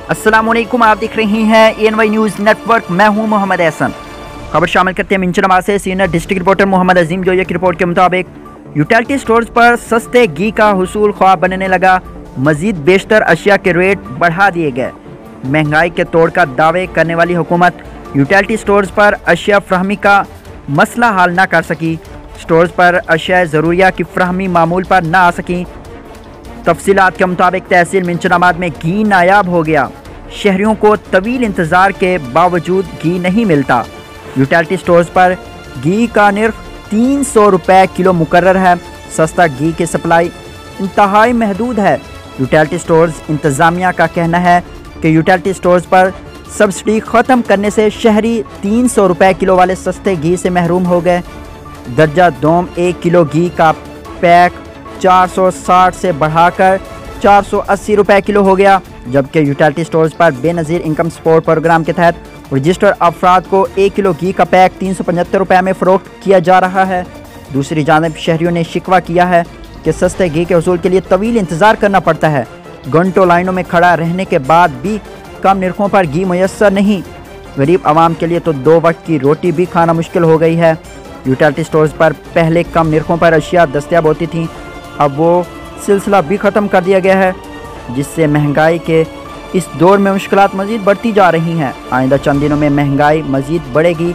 अस्सलाम वालेकुम, आप देख रही हैं ANY न्यूज़ नेटवर्क। मैं हूं मोहम्मद एहसन। खबर शामिल करते हैं मिंचनाबाद से। सीनियर डिस्ट्रिक्ट रिपोर्टर मोहम्मद अजीम जोया की रिपोर्ट के मुताबिक यूटिलिटी स्टोर्स पर सस्ते घी का हुसूल ख्वाब बनने लगा। मजीद बेशतर अशिया के रेट बढ़ा दिए गए। महंगाई के तोड़ का दावे करने वाली हुकूमत यूटिलिटी स्टोर्स पर अशिया फ्राहमी का मसला हल ना कर सकी। स्टोर्स पर अशिया ज़रूरिया की फ्राहमी मामूल पर ना आ सकी। तफसीलात के मुताबिक तहसील मिंचनाबाद में घी नायाब हो गया। शहरियों को तवील इंतज़ार के बावजूद घी नहीं मिलता। यूटिलिटी स्टोर्स पर घी का निर्ख 300 रुपये किलो मुकर्रर है। सस्ता घी की सप्लाई इंतहाई महदूद है। यूटिलिटी स्टोर्स इंतज़ामिया का कहना है कि यूटिलिटी स्टोर्स पर सब्सिडी ख़त्म करने से शहरी 300 रुपये किलो वाले सस्ते घी से महरूम हो गए। दर्जा दोम 1 किलो घी का पैक 460 से बढ़ाकर 480 रुपये किलो हो गया, जबकि यूटिलिटी स्टोर्स पर बेनज़ीर इनकम सपोर्ट प्रोग्राम के तहत रजिस्टर्ड अफराद को 1 किलो घी का पैक 375 रुपये में फ़रोख्त किया जा रहा है। दूसरी जानब शहरियों ने शिकवा किया है कि सस्ते घी के हसूल के लिए तवील इंतज़ार करना पड़ता है। घंटों लाइनों में खड़ा रहने के बाद भी कम निर्खों पर घी मुयस्सर नहीं। गरीब आवाम के लिए तो 2 वक्त की रोटी भी खाना मुश्किल हो गई है। यूटिलिटी स्टोर्स पर पहले कम निर्खों पर अशिया दस्तयाब होती थी, अब वो सिलसिला भी ख़त्म कर दिया गया है, जिससे महंगाई के इस दौर में मुश्किलात मज़ीद बढ़ती जा रही हैं। आइंदा चंद दिनों में महंगाई मज़ीद बढ़ेगी।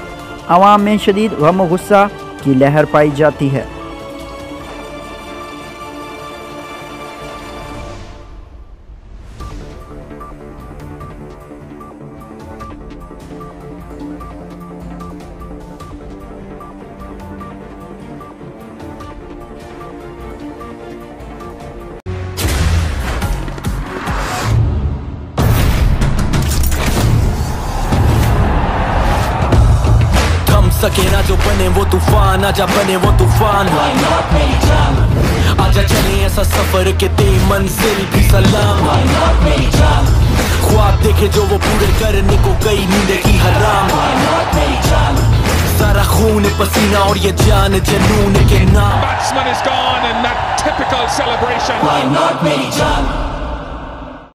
आवाम में शदीद गम व गुस्सा की लहर पाई जाती है। सके ना जो बने वो तूफान, आजा बने वो तूफान। आजा चले ऐसा सफर के ते मंजिल भी सलाम। ख्वाब देखे जो वो पूरे करने को गई नींद की हराम। सारा खून पसीना और ये जान जनून के नाम। Batsman is gone in that typical celebration. Why not मेरी जान?